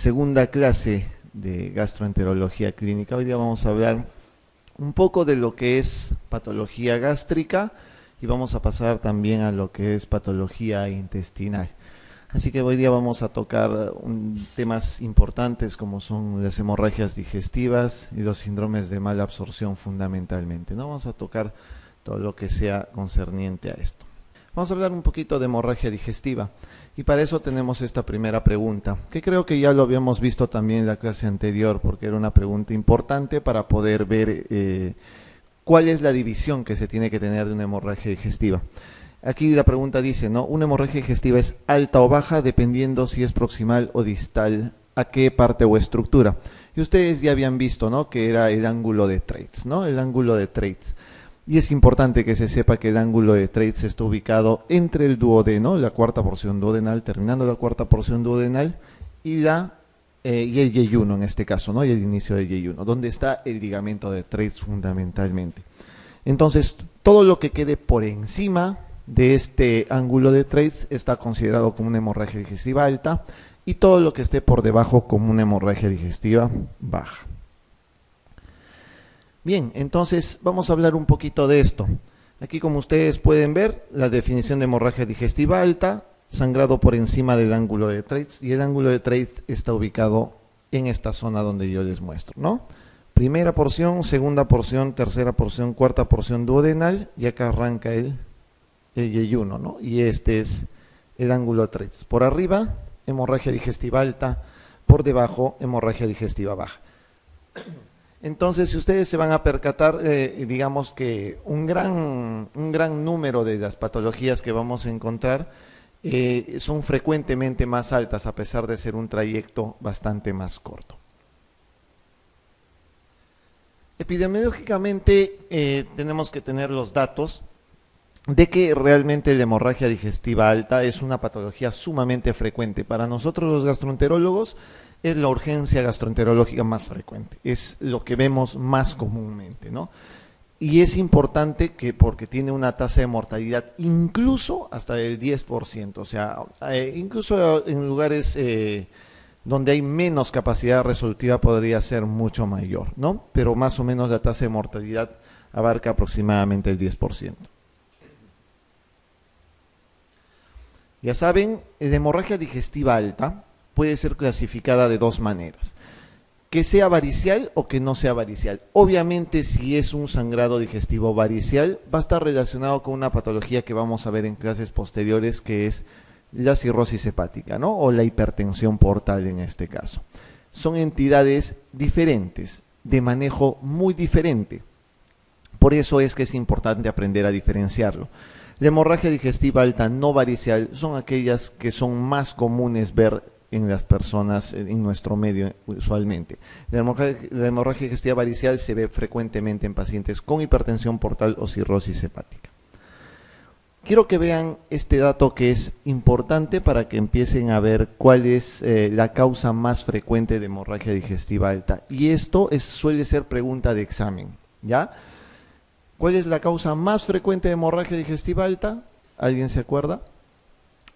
segunda clase de gastroenterología clínica. Hoy día vamos a hablar un poco de lo que es patología gástrica y vamos a pasar también a lo que es patología intestinal. Así que hoy día vamos a tocar temas importantes como son las hemorragias digestivas y los síndromes de mala absorción fundamentalmente, ¿no? Vamos a tocar todo lo que sea concerniente a esto. Vamos a hablar un poquito de hemorragia digestiva y para eso tenemos esta primera pregunta, que creo que ya lo habíamos visto también en la clase anterior porque era una pregunta importante para poder ver cuál es la división que se tiene que tener de una hemorragia digestiva. Aquí la pregunta dice, ¿no? Una hemorragia digestiva es alta o baja dependiendo si es proximal o distal a qué parte o estructura. Y ustedes ya habían visto, ¿no? Que era el ángulo de Treitz, ¿no? El ángulo de Treitz. Y es importante que se sepa que el ángulo de Treitz está ubicado entre el duodeno, la cuarta porción duodenal, terminando la cuarta porción duodenal, y el yeyuno en este caso, ¿no? Y el inicio del yeyuno, donde está el ligamento de Treitz fundamentalmente. Entonces, todo lo que quede por encima de este ángulo de Treitz está considerado como una hemorragia digestiva alta y todo lo que esté por debajo como una hemorragia digestiva baja. Bien, entonces vamos a hablar un poquito de esto. Aquí, como ustedes pueden ver, la definición de hemorragia digestiva alta, sangrado por encima del ángulo de Treitz, y el ángulo de Treitz está ubicado en esta zona donde yo les muestro, ¿no? Primera porción, segunda porción, tercera porción, cuarta porción duodenal, y acá arranca el yeyuno, ¿no? Y este es el ángulo de Treitz. Por arriba, hemorragia digestiva alta, por debajo, hemorragia digestiva baja. Entonces, si ustedes se van a percatar, digamos que un gran número de las patologías que vamos a encontrar son frecuentemente más altas, a pesar de ser un trayecto bastante más corto. Epidemiológicamente, tenemos que tener los datos de que realmente la hemorragia digestiva alta es una patología sumamente frecuente. Para nosotros los gastroenterólogos es la urgencia gastroenterológica más frecuente, es lo que vemos más comúnmente, ¿no? Y es importante porque tiene una tasa de mortalidad incluso hasta del 10%, o sea, incluso en lugares donde hay menos capacidad resolutiva podría ser mucho mayor, ¿no? Pero más o menos la tasa de mortalidad abarca aproximadamente el 10%. Ya saben, la hemorragia digestiva alta puede ser clasificada de dos maneras, que sea varicial o que no sea varicial. Obviamente, si es un sangrado digestivo varicial, va a estar relacionado con una patología que vamos a ver en clases posteriores, que es la cirrosis hepática, ¿no? O la hipertensión portal en este caso. Son entidades diferentes, de manejo muy diferente. Por eso es que es importante aprender a diferenciarlo. La hemorragia digestiva alta no varicial son aquellas que son más comunes ver en las personas en nuestro medio usualmente. La hemorragia digestiva varicial se ve frecuentemente en pacientes con hipertensión portal o cirrosis hepática. Quiero que vean este dato que es importante para que empiecen a ver cuál es la causa más frecuente de hemorragia digestiva alta. Y esto suele ser pregunta de examen, ¿ya? ¿Cuál es la causa más frecuente de hemorragia digestiva alta? ¿Alguien se acuerda?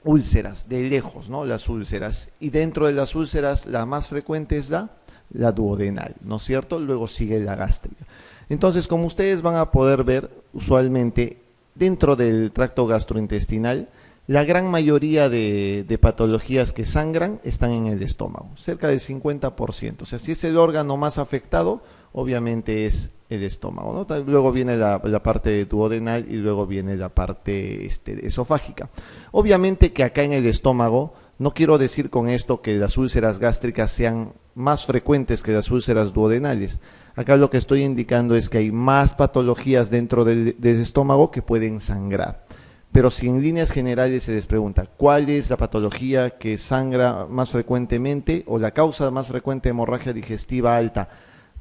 Úlceras, de lejos, ¿no? Las úlceras. Y dentro de las úlceras, la más frecuente es la duodenal, ¿no es cierto? Luego sigue la gástrica. Entonces, como ustedes van a poder ver, usualmente, dentro del tracto gastrointestinal, la gran mayoría de patologías que sangran están en el estómago, cerca del 50%. O sea, si es el órgano más afectado, obviamente es el estómago, ¿no? Luego viene la parte duodenal y luego viene la parte esofágica. Obviamente que acá en el estómago, no quiero decir con esto que las úlceras gástricas sean más frecuentes que las úlceras duodenales. Acá lo que estoy indicando es que hay más patologías dentro del estómago que pueden sangrar. Pero si en líneas generales se les pregunta cuál es la patología que sangra más frecuentemente o la causa más frecuente de hemorragia digestiva alta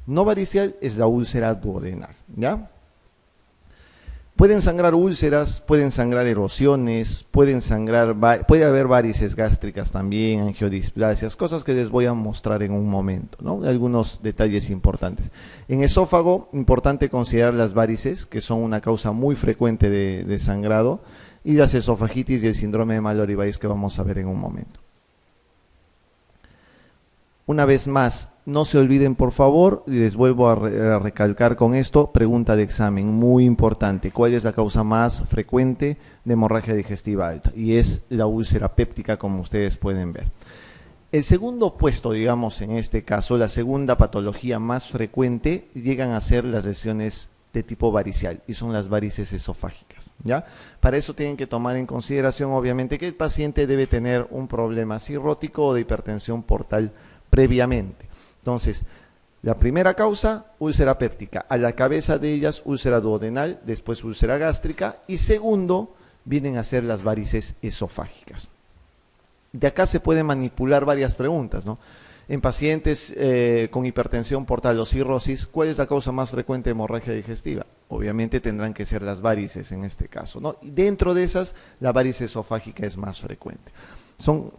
no varicial, es la úlcera duodenal, ¿ya? Pueden sangrar úlceras, pueden sangrar erosiones, puede haber varices gástricas también, angiodisplasias, cosas que les voy a mostrar en un momento, ¿no? Algunos detalles importantes. En esófago, importante considerar las varices, que son una causa muy frecuente de sangrado, y las esofagitis y el síndrome de Mallory-Weiss que vamos a ver en un momento. Una vez más, no se olviden por favor, y les vuelvo a recalcar con esto, pregunta de examen, muy importante, ¿cuál es la causa más frecuente de hemorragia digestiva alta? Y es la úlcera péptica, como ustedes pueden ver. El segundo puesto, digamos en este caso, la segunda patología más frecuente, llegan a ser las lesiones de tipo varicial, y son las varices esofágicas, ¿ya? Para eso tienen que tomar en consideración, obviamente, que el paciente debe tener un problema cirrótico o de hipertensión portal previamente. Entonces, la primera causa, úlcera péptica, a la cabeza de ellas úlcera duodenal, después úlcera gástrica, y segundo, vienen a ser las varices esofágicas. De acá se pueden manipular varias preguntas, ¿no? En pacientes con hipertensión portal o cirrosis, ¿cuál es la causa más frecuente de hemorragia digestiva? Obviamente tendrán que ser las varices en este caso, ¿no? Y dentro de esas, la varice esofágica es más frecuente. Son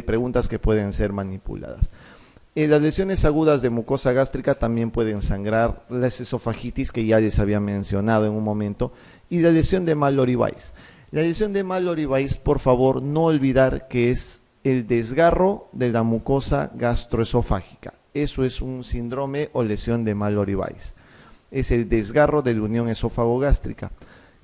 preguntas que pueden ser manipuladas. Las lesiones agudas de mucosa gástrica también pueden sangrar, las esofagitis que ya les había mencionado en un momento, y la lesión de Mallory-Weiss. La lesión de Mallory-Weiss, por favor, no olvidar que es el desgarro de la mucosa gastroesofágica. Eso es un síndrome o lesión de Mallory-Weiss. Es el desgarro de la unión esófago-gástrica,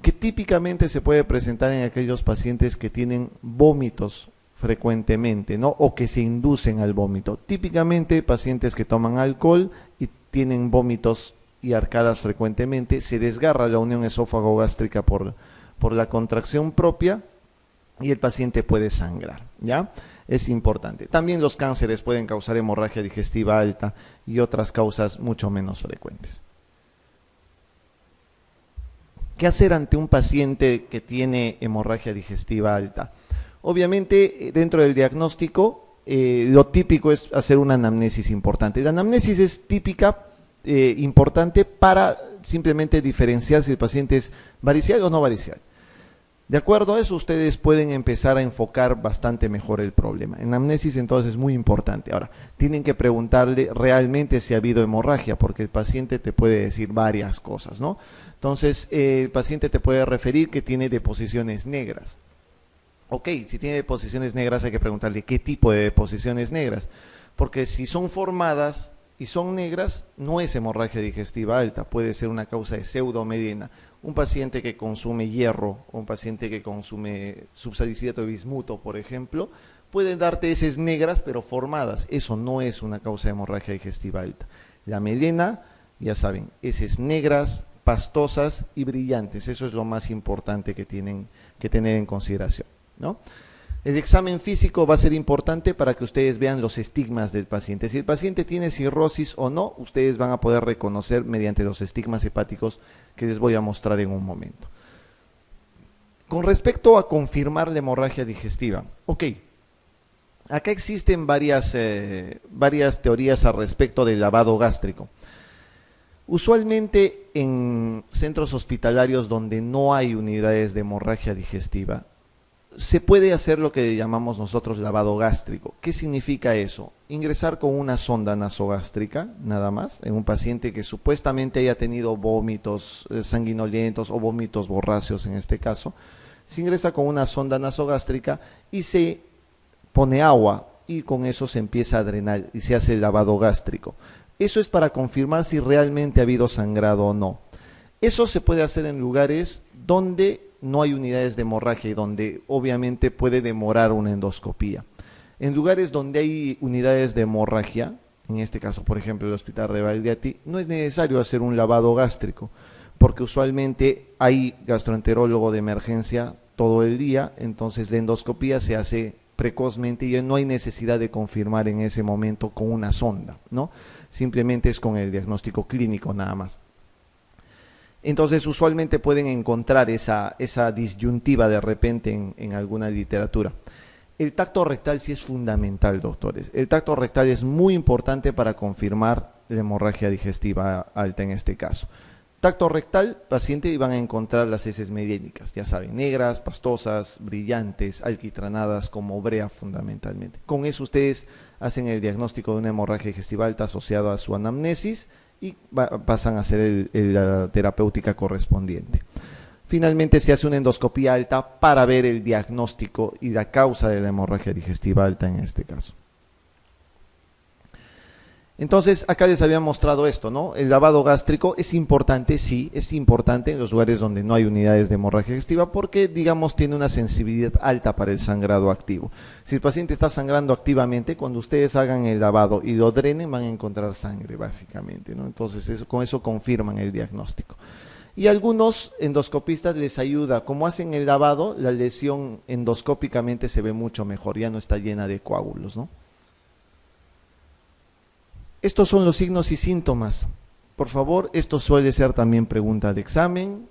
que típicamente se puede presentar en aquellos pacientes que tienen vómitos frecuentemente, ¿no? O que se inducen al vómito. Típicamente pacientes que toman alcohol y tienen vómitos y arcadas frecuentemente, se desgarra la unión esófago-gástrica por la contracción propia y el paciente puede sangrar, ¿ya? Es importante. También los cánceres pueden causar hemorragia digestiva alta y otras causas mucho menos frecuentes. ¿Qué hacer ante un paciente que tiene hemorragia digestiva alta? Obviamente, dentro del diagnóstico, lo típico es hacer una anamnesis importante. La anamnesis es típica, importante para simplemente diferenciar si el paciente es varicial o no varicial. De acuerdo a eso, ustedes pueden empezar a enfocar bastante mejor el problema. En la anamnesis, entonces, es muy importante. Ahora, tienen que preguntarle realmente si ha habido hemorragia, porque el paciente te puede decir varias cosas, ¿no? Entonces, el paciente te puede referir que tiene deposiciones negras. Ok, si tiene deposiciones negras hay que preguntarle qué tipo de deposiciones negras, porque si son formadas y son negras, no es hemorragia digestiva alta, puede ser una causa de pseudomediana. Un paciente que consume hierro, o un paciente que consume subsalicilato de bismuto, por ejemplo, pueden darte heces negras pero formadas. Eso no es una causa de hemorragia digestiva alta. La melena, ya saben, heces negras, pastosas y brillantes. Eso es lo más importante que tienen que tener en consideración, ¿no? El examen físico va a ser importante para que ustedes vean los estigmas del paciente. Si el paciente tiene cirrosis o no, ustedes van a poder reconocer mediante los estigmas hepáticos que les voy a mostrar en un momento. Con respecto a confirmar la hemorragia digestiva, ok, acá existen varias teorías al respecto del lavado gástrico. Usualmente en centros hospitalarios donde no hay unidades de hemorragia digestiva, se puede hacer lo que llamamos nosotros lavado gástrico. ¿Qué significa eso? Ingresar con una sonda nasogástrica, nada más, en un paciente que supuestamente haya tenido vómitos sanguinolentos o vómitos borráceos en este caso. Se ingresa con una sonda nasogástrica y se pone agua y con eso se empieza a drenar y se hace el lavado gástrico. Eso es para confirmar si realmente ha habido sangrado o no. Eso se puede hacer en lugares donde no hay unidades de hemorragia y donde obviamente puede demorar una endoscopía. En lugares donde hay unidades de hemorragia, en este caso por ejemplo el Hospital Rebagliati, no es necesario hacer un lavado gástrico, porque usualmente hay gastroenterólogo de emergencia todo el día, entonces la endoscopía se hace precozmente y no hay necesidad de confirmar en ese momento con una sonda, ¿no? Simplemente es con el diagnóstico clínico nada más. Entonces usualmente pueden encontrar esa disyuntiva de repente en alguna literatura. El tacto rectal sí es fundamental, doctores. El tacto rectal es muy importante para confirmar la hemorragia digestiva alta en este caso. Tacto rectal, paciente, y van a encontrar las heces mediénicas, ya saben, negras, pastosas, brillantes, alquitranadas, como brea fundamentalmente. Con eso ustedes hacen el diagnóstico de una hemorragia digestiva alta asociado a su anamnesis y pasan a hacer la terapéutica correspondiente. Finalmente se hace una endoscopía alta para ver el diagnóstico y la causa de la hemorragia digestiva alta en este caso. Entonces, acá les había mostrado esto, ¿no? El lavado gástrico es importante, sí, es importante en los lugares donde no hay unidades de hemorragia digestiva porque, digamos, tiene una sensibilidad alta para el sangrado activo. Si el paciente está sangrando activamente, cuando ustedes hagan el lavado y lo drenen, van a encontrar sangre, básicamente, ¿no? Entonces, con eso confirman el diagnóstico. Y algunos endoscopistas les ayuda, como hacen el lavado, la lesión endoscópicamente se ve mucho mejor, ya no está llena de coágulos, ¿no? Estos son los signos y síntomas. Por favor, esto suele ser también pregunta de examen.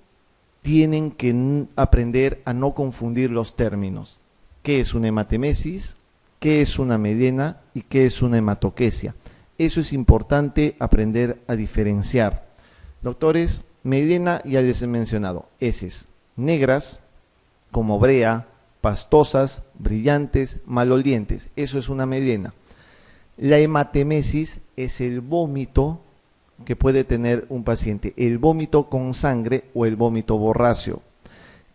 Tienen que aprender a no confundir los términos. ¿Qué es una hematemesis? ¿Qué es una melena? ¿Y qué es una hematoquesia? Eso es importante aprender a diferenciar. Doctores, melena ya les he mencionado. Heces negras, como brea, pastosas, brillantes, malolientes. Eso es una melena. La hematemesis es el vómito que puede tener un paciente, el vómito con sangre o el vómito borráceo.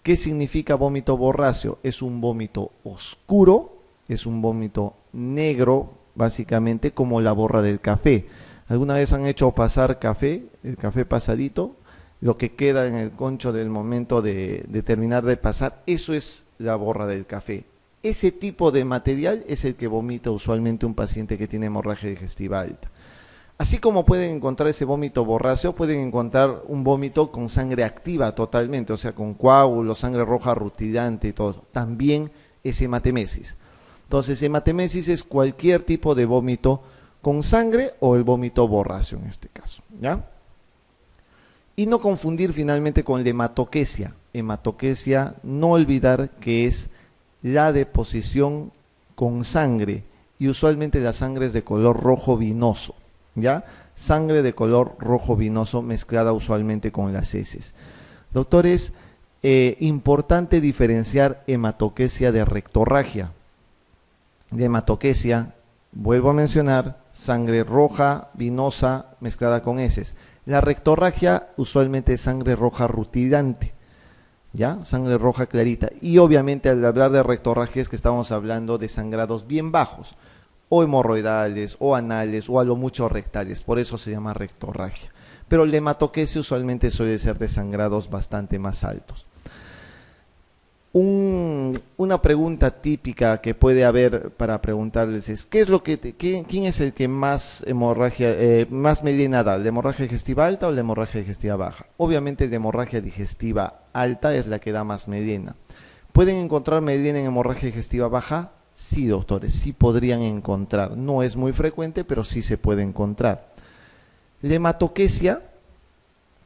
¿Qué significa vómito borráceo? Es un vómito oscuro, es un vómito negro, básicamente como la borra del café. ¿Alguna vez han hecho pasar café, el café pasadito? Lo que queda en el concho del momento de terminar de pasar, eso es la borra del café. Ese tipo de material es el que vomita usualmente un paciente que tiene hemorragia digestiva alta. Así como pueden encontrar ese vómito borráceo, pueden encontrar un vómito con sangre activa totalmente, o sea, con coágulos, sangre roja rutilante y todo. También es hematemesis. Entonces, hematemesis es cualquier tipo de vómito con sangre o el vómito borráceo en este caso, ¿ya? Y no confundir finalmente con la hematoquesia. Hematoquesia, no olvidar que es la deposición con sangre y usualmente la sangre es de color rojo vinoso, ¿ya? Sangre de color rojo vinoso mezclada usualmente con las heces. Doctores, importante diferenciar hematoquesia de rectorragia. De hematoquesia, vuelvo a mencionar, sangre roja vinosa mezclada con heces. La rectorragia usualmente es sangre roja rutilante, ¿ya? Sangre roja clarita. Y obviamente al hablar de rectorragia es que estamos hablando de sangrados bien bajos, o hemorroidales, o anales, o a lo mucho rectales. Por eso se llama rectorragia. Pero la hematoquesia usualmente suele ser de sangrados bastante más altos. Una pregunta típica que puede haber para preguntarles es ¿quién es el que más hemorragia, más melena da? ¿La hemorragia digestiva alta o la hemorragia digestiva baja? Obviamente la hemorragia digestiva alta es la que da más melena. ¿Pueden encontrar melena en hemorragia digestiva baja? Sí, doctores, sí podrían encontrar. No es muy frecuente, pero sí se puede encontrar. La hematoquesia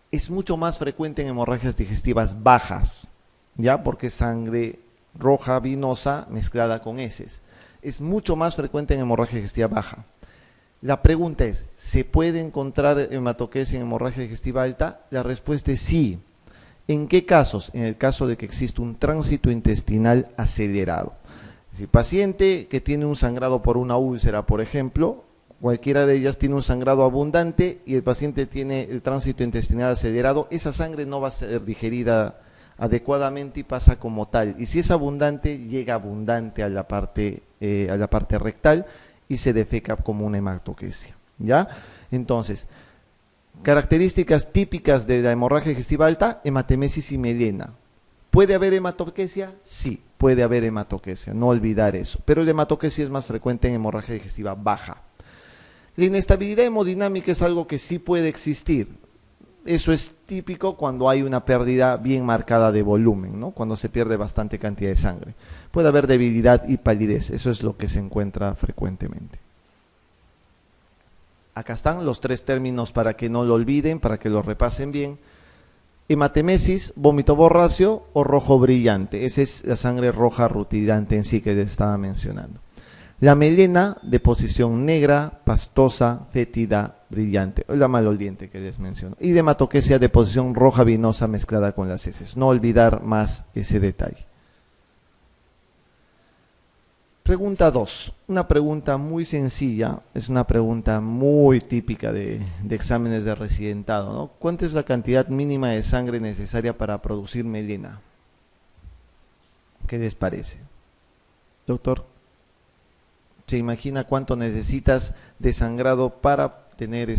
es mucho más frecuente en hemorragias digestivas bajas, ¿ya? Porque es sangre roja vinosa mezclada con heces. Es mucho más frecuente en hemorragia digestiva baja. La pregunta es, ¿se puede encontrar hematoquesia en hemorragia digestiva alta? La respuesta es sí. ¿En qué casos? En el caso de que existe un tránsito intestinal acelerado. Si el paciente que tiene un sangrado por una úlcera, por ejemplo, cualquiera de ellas tiene un sangrado abundante y el paciente tiene el tránsito intestinal acelerado, esa sangre no va a ser digerida adecuadamente y pasa como tal. Y si es abundante, llega abundante a la parte rectal y se defeca como una hematoquesia, ¿ya? Entonces, características típicas de la hemorragia digestiva alta, hematemesis y melena. ¿Puede haber hematoquesia? Sí, puede haber hematoquesia, no olvidar eso. Pero la hematoquesia es más frecuente en hemorragia digestiva baja. La inestabilidad hemodinámica es algo que sí puede existir. Eso es típico cuando hay una pérdida bien marcada de volumen, ¿no? Cuando se pierde bastante cantidad de sangre. Puede haber debilidad y palidez, eso es lo que se encuentra frecuentemente. Acá están los tres términos para que no lo olviden, para que lo repasen bien. Hematemesis, vómito borráceo o rojo brillante. Esa es la sangre roja rutilante en sí que les estaba mencionando. La melena, de posición negra, pastosa, fétida, brillante, o la maloliente que les menciono. Y de hematoquesia de posición roja vinosa mezclada con las heces. No olvidar más ese detalle. Pregunta 2. Una pregunta muy sencilla, es una pregunta muy típica de exámenes de residentado, ¿no? ¿Cuánto es la cantidad mínima de sangre necesaria para producir melena? ¿Qué les parece? Doctor. ¿Se imagina cuánto necesitas de sangrado para tener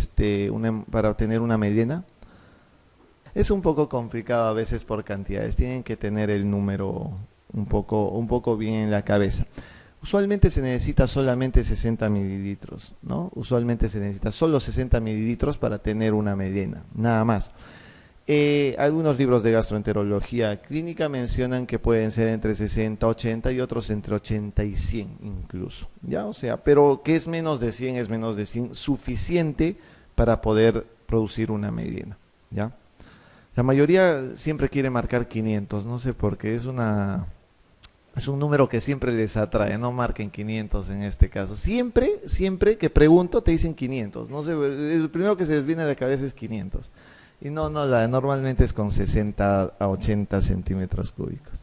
una melena? Es un poco complicado a veces por cantidades, tienen que tener el número un poco bien en la cabeza. Usualmente se necesita solamente 60 mililitros, ¿no? Usualmente se necesita solo 60 mililitros para tener una melena, nada más. Algunos libros de gastroenterología clínica mencionan que pueden ser entre 60, 80 y otros entre 80 y 100 incluso, ¿ya? O sea, pero que es menos de 100, es menos de 100, suficiente para poder producir una melena, ¿ya? La mayoría siempre quiere marcar 500, no sé por qué, es un número que siempre les atrae, no marquen 500 en este caso. Siempre que pregunto te dicen 500, no sé, el primero que se les viene a la cabeza es 500. Y normalmente es con 60 a 80 centímetros cúbicos.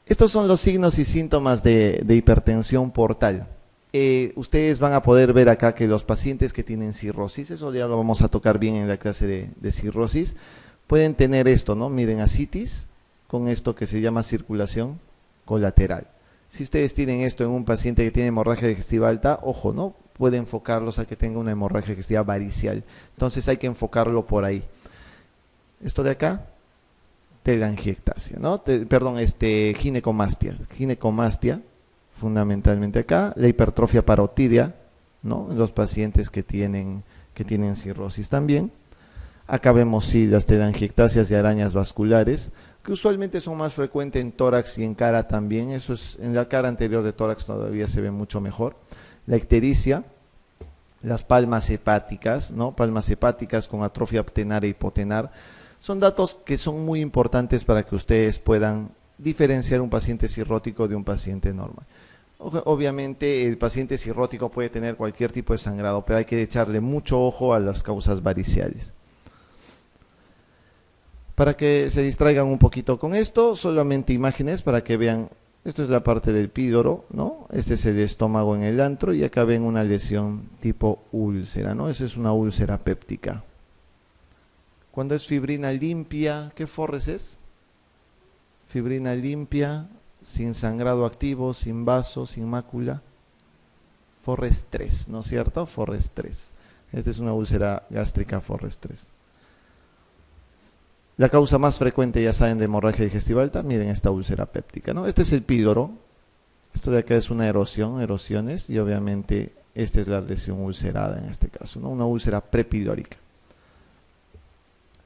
Estos son los signos y síntomas de hipertensión portal. Ustedes van a poder ver acá que los pacientes que tienen cirrosis, eso ya lo vamos a tocar bien en la clase de cirrosis, pueden tener esto, ¿no? Miren, ascitis, con esto que se llama circulación colateral. Si ustedes tienen esto en un paciente que tiene hemorragia digestiva alta, ojo, ¿no? Puede enfocarlos a que tenga una hemorragia digestiva varicial. Entonces hay que enfocarlo por ahí. Esto de acá, telangiectasia, ¿no? Ginecomastia. Ginecomastia, fundamentalmente acá. La hipertrofia parotidia, ¿no? En los pacientes que tienen cirrosis también. Acá vemos sí las telangiectasias y arañas vasculares, que usualmente son más frecuentes en tórax y en cara también. Eso es en la cara anterior de tórax, todavía se ve mucho mejor. La ictericia, las palmas hepáticas, ¿no? Palmas hepáticas con atrofia ptenar e hipotenar, son datos que son muy importantes para que ustedes puedan diferenciar un paciente cirrótico de un paciente normal. Obviamente el paciente cirrótico puede tener cualquier tipo de sangrado, pero hay que echarle mucho ojo a las causas variciales. Para que se distraigan un poquito con esto, solamente imágenes para que vean. Esto es la parte del pídoro, ¿no? Este es el estómago en el antro y acá ven una lesión tipo úlcera, ¿no? Esa es una úlcera péptica. Cuando es fibrina limpia, ¿qué Forres es? Fibrina limpia, sin sangrado activo, sin vaso, sin mácula. Forres 3, ¿no es cierto? Forres 3. Esta es una úlcera gástrica Forres 3. La causa más frecuente, ya saben, de hemorragia digestiva alta, miren esta úlcera péptica, ¿no? Este es el pídoro, esto de acá es una erosiones, y obviamente esta es la lesión ulcerada en este caso, ¿no? Una úlcera prepidórica.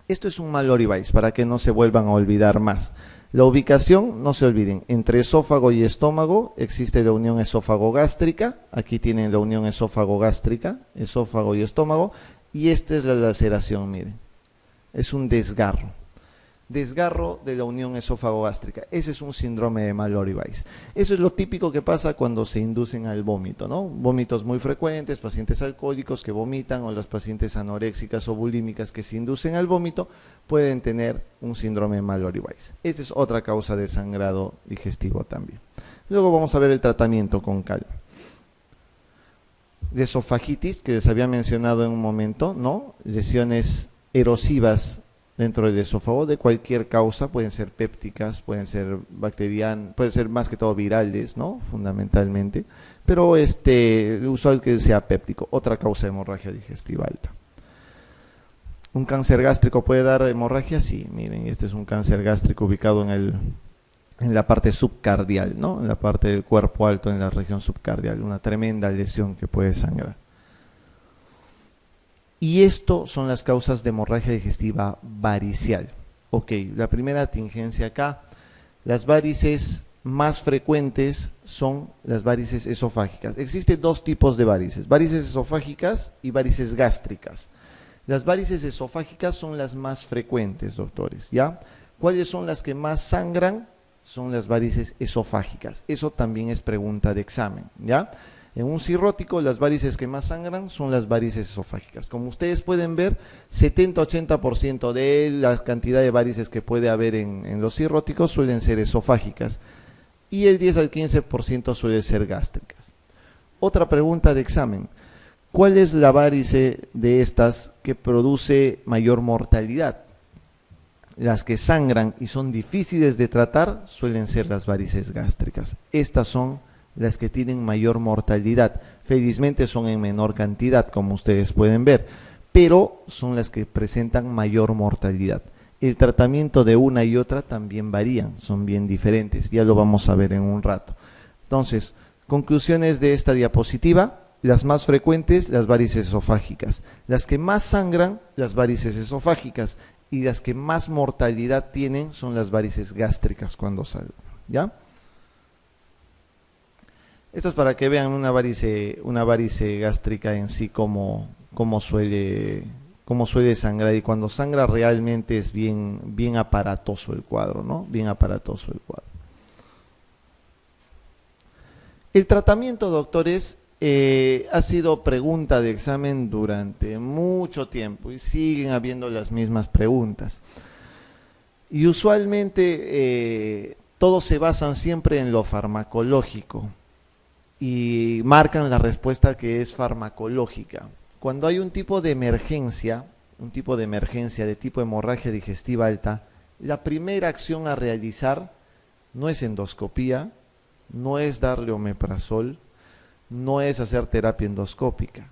Esto es un Mallory Weiss, para que no se vuelvan a olvidar más. La ubicación, no se olviden, entre esófago y estómago existe la unión esófago-gástrica, aquí tienen la unión esófago-gástrica, esófago y estómago, y esta es la laceración, miren, es un desgarro de la unión esófago-gástrica. Ese es un síndrome de Mallory Weiss. Eso es lo típico que pasa cuando se inducen al vómito, ¿no? Vómitos muy frecuentes, pacientes alcohólicos que vomitan o las pacientes anoréxicas o bulímicas que se inducen al vómito pueden tener un síndrome de Mallory Weiss. Esta es otra causa de sangrado digestivo también. Luego vamos a ver el tratamiento con calma. De esofagitis, que les había mencionado en un momento, ¿no? Lesiones erosivas dentro del esófago de cualquier causa, pueden ser pépticas, pueden ser bacterianas, pueden ser más que todo virales, ¿no? Fundamentalmente, pero usual que sea péptico, otra causa de hemorragia digestiva alta. ¿Un cáncer gástrico puede dar hemorragia? Sí, miren, este es un cáncer gástrico ubicado en la parte subcardial, ¿no? En la parte del cuerpo alto, en la región subcardial, una tremenda lesión que puede sangrar. Y esto son las causas de hemorragia digestiva varicial. Ok, la primera tingencia acá. Las varices más frecuentes son las varices esofágicas. Existen dos tipos de varices esofágicas y varices gástricas. Las varices esofágicas son las más frecuentes, doctores, ¿ya? ¿Cuáles son las que más sangran? Son las varices esofágicas. Eso también es pregunta de examen, ¿ya? En un cirrótico, las varices que más sangran son las varices esofágicas. Como ustedes pueden ver, 70-80% de la cantidad de varices que puede haber en los cirróticos suelen ser esofágicas y el 10 al 15% suelen ser gástricas. Otra pregunta de examen: ¿cuál es la varice de estas que produce mayor mortalidad? Las que sangran y son difíciles de tratar suelen ser las varices gástricas. Estas son las que tienen mayor mortalidad. Felizmente son en menor cantidad, como ustedes pueden ver, pero son las que presentan mayor mortalidad. El tratamiento de una y otra también varían, son bien diferentes, ya lo vamos a ver en un rato. Entonces, conclusiones de esta diapositiva: las más frecuentes, las varices esofágicas; las que más sangran, las varices esofágicas; y las que más mortalidad tienen son las varices gástricas cuando salen, ¿ya? Esto es para que vean una varice gástrica en sí, cómo suele sangrar, y cuando sangra realmente es bien aparatoso el cuadro, ¿no? Bien aparatoso el cuadro. El tratamiento, doctores, ha sido pregunta de examen durante mucho tiempo y siguen habiendo las mismas preguntas. Y usualmente todos se basan siempre en lo farmacológico y marcan la respuesta que es farmacológica. Cuando hay un tipo de emergencia de tipo hemorragia digestiva alta, la primera acción a realizar no es endoscopía, no es darle omeprazol, no es hacer terapia endoscópica.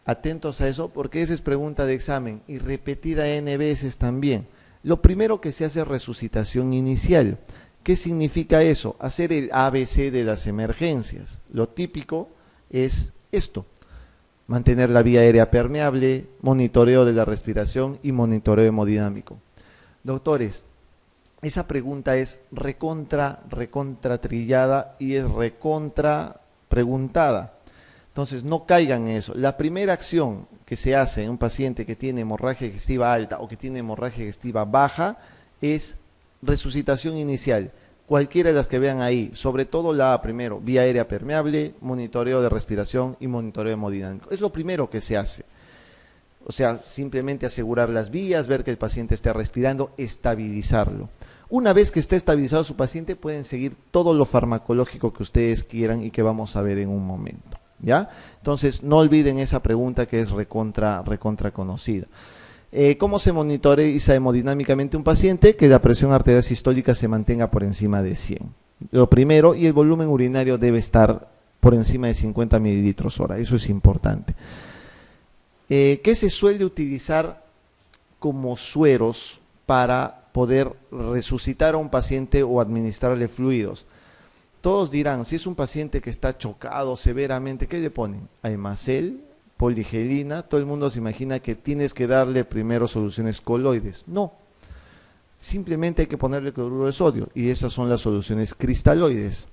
Atentos a eso, porque esa es pregunta de examen y repetida N veces también. Lo primero que se hace es resucitación inicial. ¿Qué significa eso? Hacer el ABC de las emergencias. Lo típico es esto: mantener la vía aérea permeable, monitoreo de la respiración y monitoreo hemodinámico. Doctores, esa pregunta es recontra trillada y es recontra preguntada. Entonces no caigan en eso. La primera acción que se hace en un paciente que tiene hemorragia digestiva alta o que tiene hemorragia digestiva baja es resucitación inicial. Cualquiera de las que vean ahí, sobre todo la A primero, vía aérea permeable, monitoreo de respiración y monitoreo hemodinámico. Es lo primero que se hace. O sea, simplemente asegurar las vías, ver que el paciente esté respirando, estabilizarlo. Una vez que esté estabilizado su paciente, pueden seguir todo lo farmacológico que ustedes quieran y que vamos a ver en un momento, ¿ya? Entonces, no olviden esa pregunta que es recontra conocida. ¿Cómo se monitoriza hemodinámicamente un paciente? Que la presión arterial sistólica se mantenga por encima de 100. Lo primero, y el volumen urinario debe estar por encima de 50 mililitros hora. Eso es importante. ¿Qué se suele utilizar como sueros para poder resucitar a un paciente o administrarle fluidos? Todos dirán, si es un paciente que está chocado severamente, ¿qué le ponen? Aimacel, poligelina. Todo el mundo se imagina que tienes que darle primero soluciones coloides. No, simplemente hay que ponerle cloruro de sodio, y esas son las soluciones cristaloides.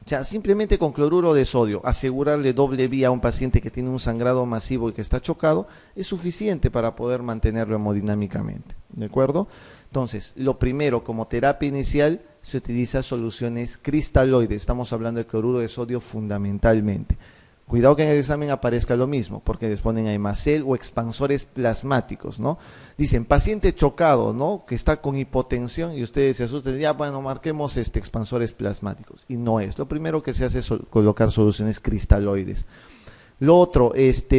O sea, simplemente con cloruro de sodio, asegurarle doble vía a un paciente que tiene un sangrado masivo y que está chocado, es suficiente para poder mantenerlo hemodinámicamente, ¿de acuerdo? Entonces, lo primero, como terapia inicial, se utiliza soluciones cristaloides. Estamos hablando de cloruro de sodio fundamentalmente. Cuidado que en el examen aparezca lo mismo, porque les ponen aimacel o expansores plasmáticos, ¿no? Dicen, paciente chocado, ¿no? Que está con hipotensión, y ustedes se asustan, ya, bueno, marquemos expansores plasmáticos. Y no es. Lo primero que se hace es colocar soluciones cristaloides. Lo otro,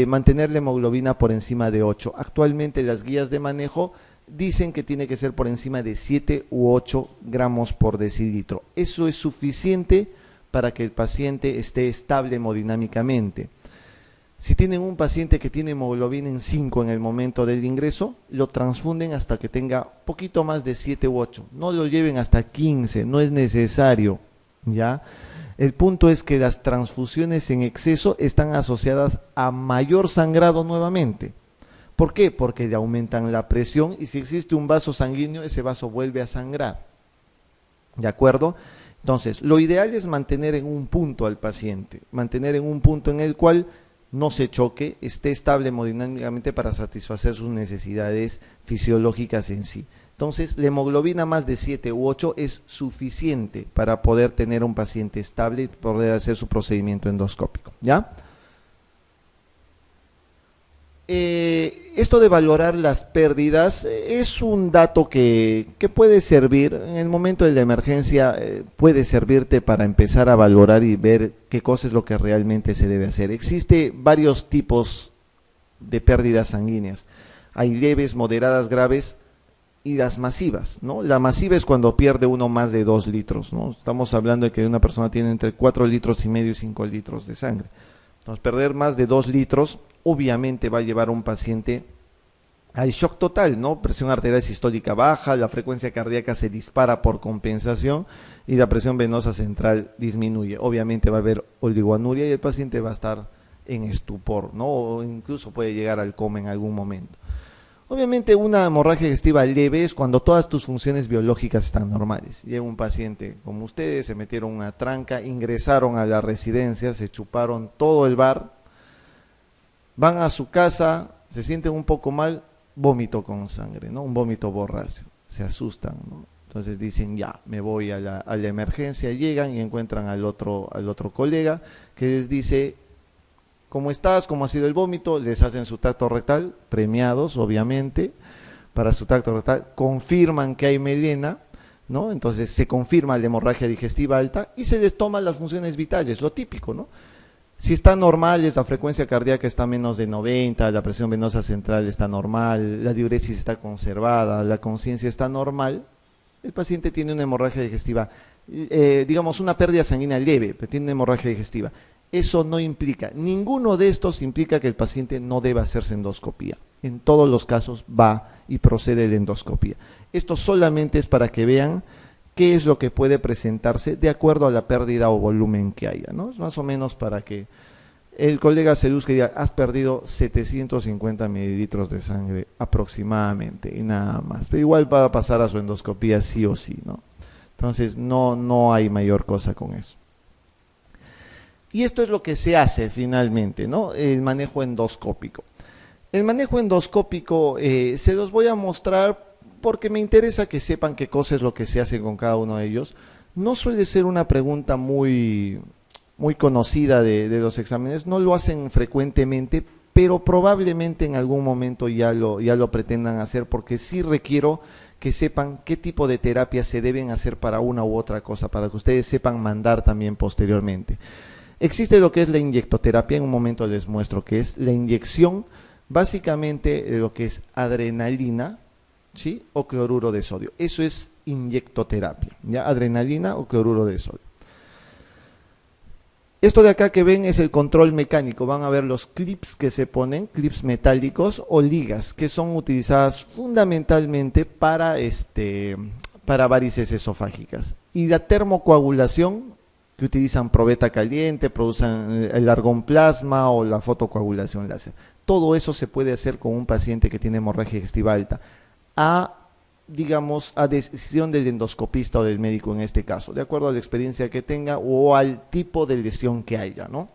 mantener la hemoglobina por encima de 8. Actualmente las guías de manejo dicen que tiene que ser por encima de 7 u 8 gramos por decilitro. Eso es suficiente para que el paciente esté estable hemodinámicamente. Si tienen un paciente que tiene hemoglobina en 5 en el momento del ingreso, lo transfunden hasta que tenga poquito más de 7 u 8. No lo lleven hasta 15, no es necesario, ¿ya? El punto es que las transfusiones en exceso están asociadas a mayor sangrado nuevamente. ¿Por qué? Porque le aumentan la presión, y si existe un vaso sanguíneo, ese vaso vuelve a sangrar. ¿De acuerdo? Entonces, lo ideal es mantener en un punto al paciente, mantener en un punto en el cual no se choque, esté estable hemodinámicamente para satisfacer sus necesidades fisiológicas en sí. Entonces, la hemoglobina más de 7 u 8 es suficiente para poder tener un paciente estable y poder hacer su procedimiento endoscópico, ¿ya? Esto de valorar las pérdidas es un dato que puede servir en el momento de la emergencia, puede servirte para empezar a valorar y ver qué cosa es lo que realmente se debe hacer. Existe varios tipos de pérdidas sanguíneas. Hay leves, moderadas, graves y las masivas, ¿no? La masiva es cuando pierde uno más de 2 litros, ¿no? Estamos hablando de que una persona tiene entre 4 litros y medio y 5 litros de sangre. Entonces, perder más de 2 litros obviamente va a llevar a un paciente al shock total, ¿no? Presión arterial sistólica baja, la frecuencia cardíaca se dispara por compensación y la presión venosa central disminuye. Obviamente va a haber oligoanuria y el paciente va a estar en estupor, ¿no? O incluso puede llegar al coma en algún momento. Obviamente una hemorragia digestiva leve es cuando todas tus funciones biológicas están normales. Llega un paciente como ustedes, se metieron una tranca, ingresaron a la residencia, se chuparon todo el bar, van a su casa, se sienten un poco mal, vómito con sangre, ¿no? Un vómito borráceo, se asustan, ¿no? Entonces dicen, ya, me voy a la emergencia, llegan y encuentran al otro colega que les dice, ¿cómo estás? ¿Cómo ha sido el vómito? Les hacen su tacto rectal, premiados obviamente, para su tacto rectal, confirman que hay melena, ¿no? Entonces se confirma la hemorragia digestiva alta y se les toman las funciones vitales, lo típico, ¿no? Si está normal, la frecuencia cardíaca está menos de 90, la presión venosa central está normal, la diuresis está conservada, la conciencia está normal, el paciente tiene una hemorragia digestiva, digamos una pérdida sanguínea leve, pero tiene una hemorragia digestiva. Eso no implica, ninguno de estos implica que el paciente no deba hacerse endoscopía. En todos los casos va y procede la endoscopía. Esto solamente es para que vean qué es lo que puede presentarse de acuerdo a la pérdida o volumen que haya, ¿no? Es más o menos para que el colega se luzca y diga, has perdido 750 mililitros de sangre aproximadamente y nada más. Pero igual va a pasar a su endoscopía sí o sí, ¿no? Entonces no hay mayor cosa con eso. Y esto es lo que se hace finalmente, ¿no? El manejo endoscópico. El manejo endoscópico se los voy a mostrar porque me interesa que sepan qué cosa es lo que se hace con cada uno de ellos. No suele ser una pregunta muy conocida de los exámenes, no lo hacen frecuentemente, pero probablemente en algún momento ya lo pretendan hacer porque sí requiero que sepan qué tipo de terapia se deben hacer para una u otra cosa, para que ustedes sepan mandar también posteriormente. Existe lo que es la inyectoterapia, en un momento les muestro qué es la inyección, básicamente lo que es adrenalina, ¿sí? O cloruro de sodio. Eso es inyectoterapia, ¿ya? Adrenalina o cloruro de sodio. Esto de acá que ven es el control mecánico, van a ver los clips que se ponen, clips metálicos o ligas, que son utilizadas fundamentalmente para varices esofágicas. Y la termocoagulación, que utilizan probeta caliente, producen el argón plasma o la fotocoagulación láser. Todo eso se puede hacer con un paciente que tiene hemorragia digestiva alta, a decisión del endoscopista o del médico en este caso, de acuerdo a la experiencia que tenga o al tipo de lesión que haya, ¿no?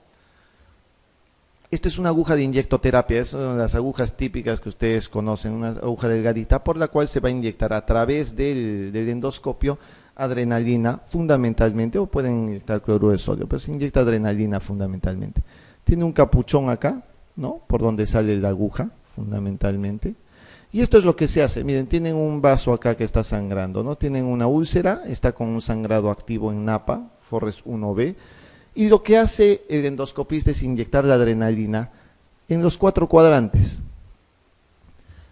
Esto es una aguja de inyectoterapia, es una de las agujas típicas que ustedes conocen, una aguja delgadita por la cual se va a inyectar a través del endoscopio adrenalina fundamentalmente, o pueden inyectar cloruro de sodio, pero se inyecta adrenalina fundamentalmente. Tiene un capuchón acá, ¿no? Por donde sale la aguja fundamentalmente. Y esto es lo que se hace. Miren, tienen un vaso acá que está sangrando, ¿no? Tienen una úlcera, está con un sangrado activo en Napa, Forres 1B, y lo que hace el endoscopista es inyectar la adrenalina en los 4 cuadrantes.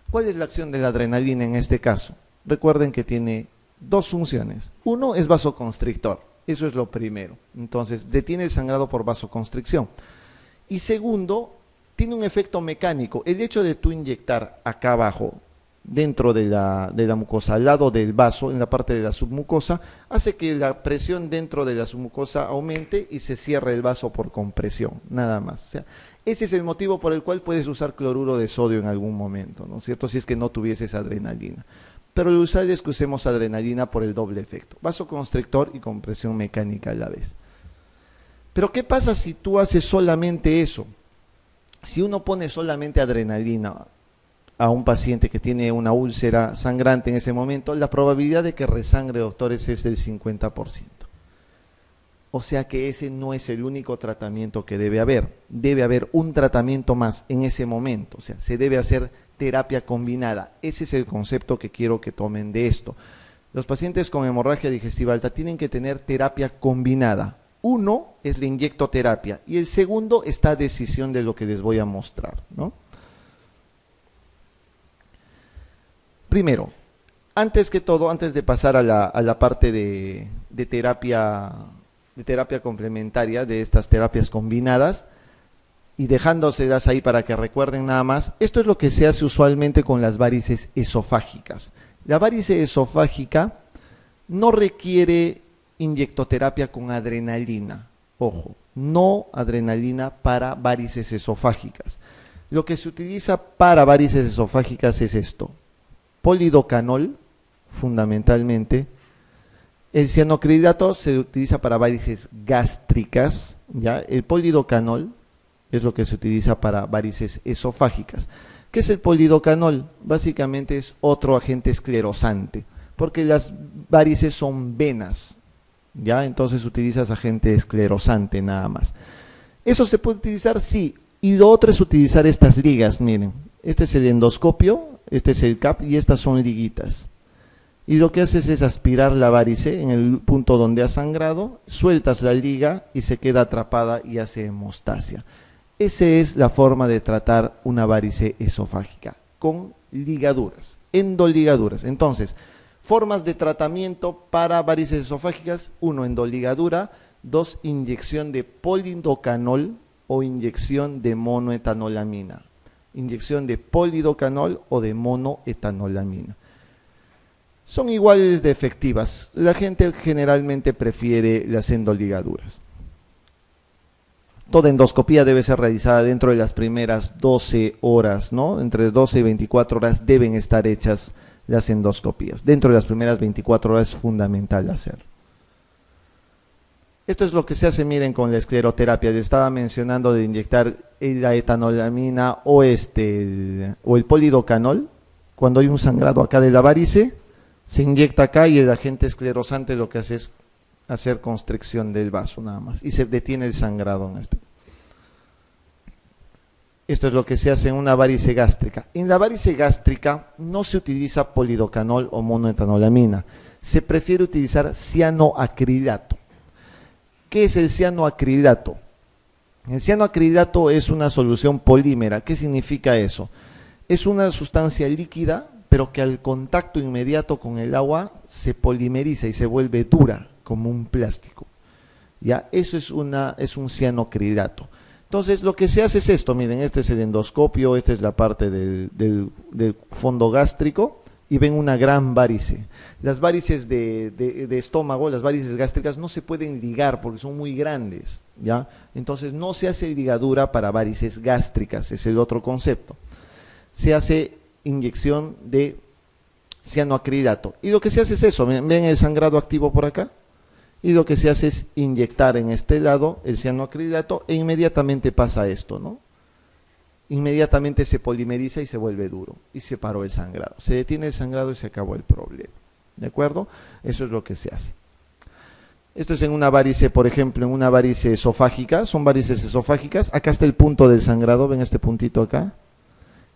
¿Cuál es la acción de la adrenalina en este caso? Recuerden que tiene 2 funciones. Uno es vasoconstrictor, eso es lo primero. Entonces, detiene el sangrado por vasoconstricción. Y segundo, tiene un efecto mecánico. El hecho de tú inyectar acá abajo, dentro de la mucosa, al lado del vaso, en la parte de la submucosa, hace que la presión dentro de la submucosa aumente y se cierre el vaso por compresión, nada más. O sea, ese es el motivo por el cual puedes usar cloruro de sodio en algún momento, ¿no es cierto? Si es que no tuvieses adrenalina. Pero lo usual es que usemos adrenalina por el doble efecto, vasoconstrictor y compresión mecánica a la vez. Pero ¿qué pasa si tú haces solamente eso? Si uno pone solamente adrenalina a un paciente que tiene una úlcera sangrante en ese momento, la probabilidad de que resangre, doctores, es del 50%. O sea que ese no es el único tratamiento que debe haber. Debe haber un tratamiento más en ese momento. O sea, se debe hacer terapia combinada. Ese es el concepto que quiero que tomen de esto. Los pacientes con hemorragia digestiva alta tienen que tener terapia combinada. Uno es la inyectoterapia y el segundo está a decisión de lo que les voy a mostrar, ¿no? Primero, antes que todo, antes de pasar a la parte de terapia complementaria, de estas terapias combinadas, y dejándoselas ahí para que recuerden nada más, esto es lo que se hace usualmente con las varices esofágicas. La varice esofágica no requiere inyectoterapia con adrenalina, ojo, no adrenalina para varices esofágicas. Lo que se utiliza para varices esofágicas es esto: polidocanol, fundamentalmente. El cianocridato se utiliza para varices gástricas, ¿ya? El polidocanol es lo que se utiliza para varices esofágicas. ¿Qué es el polidocanol? Básicamente es otro agente esclerosante, porque las varices son venas, ¿ya? Entonces utilizas agente esclerosante nada más. ¿Eso se puede utilizar? Sí. Y lo otro es utilizar estas ligas, miren. Este es el endoscopio, este es el CAP y estas son liguitas. Y lo que haces es aspirar la varice en el punto donde ha sangrado, sueltas la liga y se queda atrapada y hace hemostasia. Esa es la forma de tratar una varice esofágica, con ligaduras, endoligaduras. Entonces, formas de tratamiento para varices esofágicas: 1, endoligadura; 2, inyección de polidocanol o inyección de monoetanolamina. Inyección de polidocanol o de monoetanolamina. Son iguales de efectivas. La gente generalmente prefiere las endoligaduras. Toda endoscopía debe ser realizada dentro de las primeras 12 horas, ¿no? Entre 12 y 24 horas deben estar hechas las endoscopías. Dentro de las primeras 24 horas es fundamental hacer. Esto es lo que se hace, miren, con la escleroterapia. Les estaba mencionando de inyectar la etanolamina o el polidocanol. Cuando hay un sangrado acá de la varice, se inyecta acá y el agente esclerosante lo que hace es hacer constricción del vaso nada más y se detiene el sangrado en este. Esto es lo que se hace en una varice gástrica. En la varice gástrica no se utiliza polidocanol o monoetanolamina. Se prefiere utilizar cianoacrilato. ¿Qué es el cianoacrilato? El cianoacrilato es una solución polímera. ¿Qué significa eso? Es una sustancia líquida, pero que al contacto inmediato con el agua se polimeriza y se vuelve dura, como un plástico. ¿Ya? Eso es un cianoacrilato. Entonces lo que se hace es esto, miren, este es el endoscopio, esta es la parte del fondo gástrico, y ven una gran varice. Las varices de estómago, las varices gástricas no se pueden ligar porque son muy grandes, ¿ya? Entonces no se hace ligadura para varices gástricas, es el otro concepto. Se hace inyección de cianoacrilato. Y lo que se hace es eso, ven el sangrado activo por acá. Y lo que se hace es inyectar en este lado el cianoacrilato e inmediatamente pasa esto, ¿no? Inmediatamente se polimeriza y se vuelve duro y se paró el sangrado. Se detiene el sangrado y se acabó el problema. ¿De acuerdo? Eso es lo que se hace. Esto es en una varice, por ejemplo, en una varice esofágica. Son varices esofágicas. Acá está el punto del sangrado. ¿Ven este puntito acá?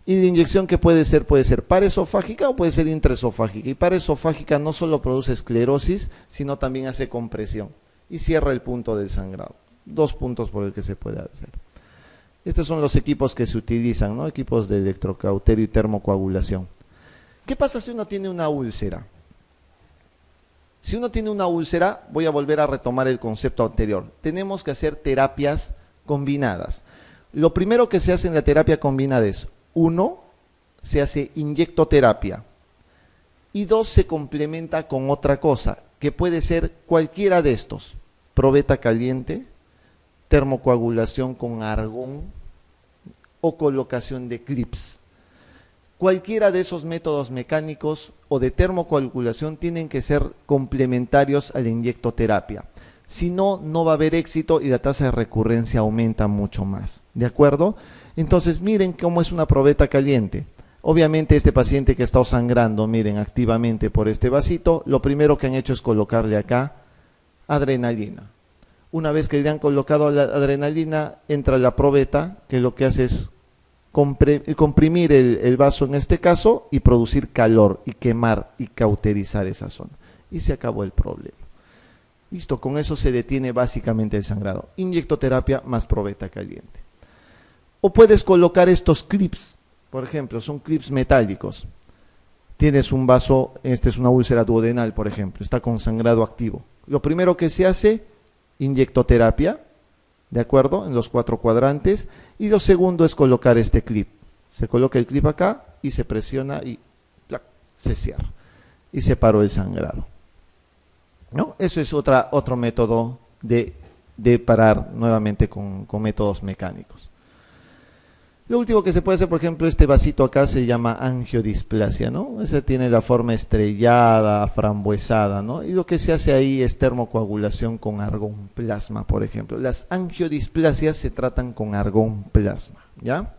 Y la inyección que puede ser paraesofágica o puede ser intraesofágica. Y paraesofágica no solo produce esclerosis, sino también hace compresión y cierra el punto del sangrado. 2 puntos por el que se puede hacer. Estos son los equipos que se utilizan, ¿no? Equipos de electrocauterio y termocoagulación. ¿Qué pasa si uno tiene una úlcera? Si uno tiene una úlcera, voy a volver a retomar el concepto anterior. Tenemos que hacer terapias combinadas. Lo primero que se hace en la terapia combinada es: 1, se hace inyectoterapia, y 2, se complementa con otra cosa, que puede ser cualquiera de estos: probeta caliente, termocoagulación con argón o colocación de clips. Cualquiera de esos métodos mecánicos o de termocoagulación tienen que ser complementarios a la inyectoterapia. Si no, no va a haber éxito y la tasa de recurrencia aumenta mucho más. ¿De acuerdo? Entonces, miren cómo es una probeta caliente. Obviamente este paciente que está sangrando, miren, activamente por este vasito, lo primero que han hecho es colocarle acá adrenalina. Una vez que le han colocado la adrenalina, entra la probeta, que lo que hace es comprimir el vaso en este caso y producir calor y quemar y cauterizar esa zona. Y se acabó el problema. Listo, con eso se detiene básicamente el sangrado. Inyectoterapia más probeta caliente. O puedes colocar estos clips, por ejemplo, son clips metálicos. tienes un vaso, este es una úlcera duodenal, por ejemplo, está con sangrado activo. Lo primero que se hace, inyectoterapia, ¿de acuerdo? En los 4 cuadrantes. Y lo segundo es colocar este clip. Se coloca el clip acá y se presiona y ¡plac!, se cierra. Y se paró el sangrado, ¿no? Eso es otro método de parar nuevamente con métodos mecánicos. Lo último que se puede hacer, por ejemplo, este vasito acá se llama angiodisplasia, ¿no? Ese tiene la forma estrellada, frambuesada, ¿no? Y lo que se hace ahí es termocoagulación con argón plasma, por ejemplo. Las angiodisplasias se tratan con argón plasma, ¿ya?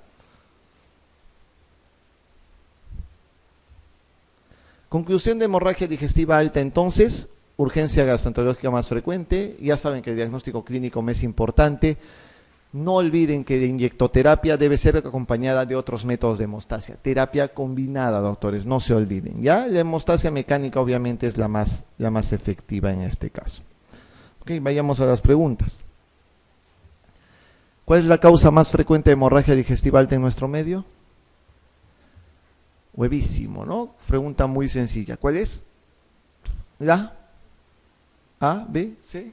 Conclusión de hemorragia digestiva alta, entonces, urgencia gastroenterológica más frecuente. Ya saben que el diagnóstico clínico me es importante. No olviden que la inyectoterapia debe ser acompañada de otros métodos de hemostasia. Terapia combinada, doctores, no se olviden. ¿Ya? La hemostasia mecánica obviamente es la más efectiva en este caso. Ok, vayamos a las preguntas. ¿Cuál es la causa más frecuente de hemorragia digestiva alta en nuestro medio? Huevísimo, ¿no? Pregunta muy sencilla. ¿Cuál es? La A, B, C.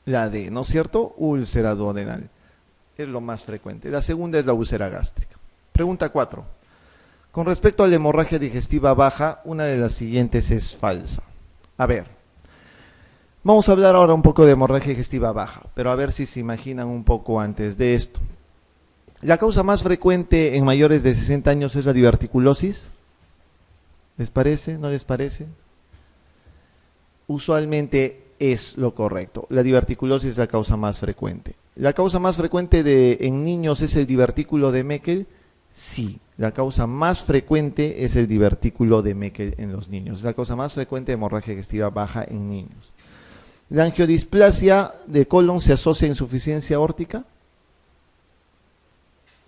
La D, ¿no es cierto? Úlcera duodenal. Es lo más frecuente. La segunda es la úlcera gástrica. Pregunta 4. Con respecto a la hemorragia digestiva baja, una de las siguientes es falsa. A ver, vamos a hablar ahora un poco de hemorragia digestiva baja, pero a ver si se imaginan un poco antes de esto. La causa más frecuente en mayores de 60 años es la diverticulosis. ¿Les parece? ¿No les parece? Usualmente es lo correcto. La diverticulosis es la causa más frecuente. ¿La causa más frecuente en niños es el divertículo de Meckel? Sí, la causa más frecuente es el divertículo de Meckel en los niños. Es la causa más frecuente de hemorragia digestiva baja en niños. ¿La angiodisplasia de colon se asocia a insuficiencia aórtica?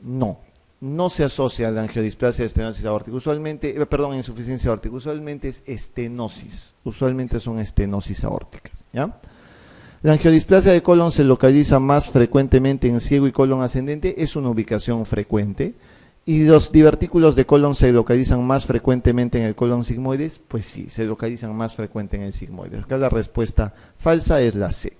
No, no se asocia a la angiodisplasia de estenosis aórtica. Usualmente, insuficiencia aórtica. Usualmente es estenosis. Usualmente son estenosis aórticas, ¿ya? La angiodisplasia de colon se localiza más frecuentemente en ciego y colon ascendente. Es una ubicación frecuente. ¿Y los divertículos de colon se localizan más frecuentemente en el colon sigmoides? Pues sí, se localizan más frecuente en el sigmoides. Acá la respuesta falsa es la C.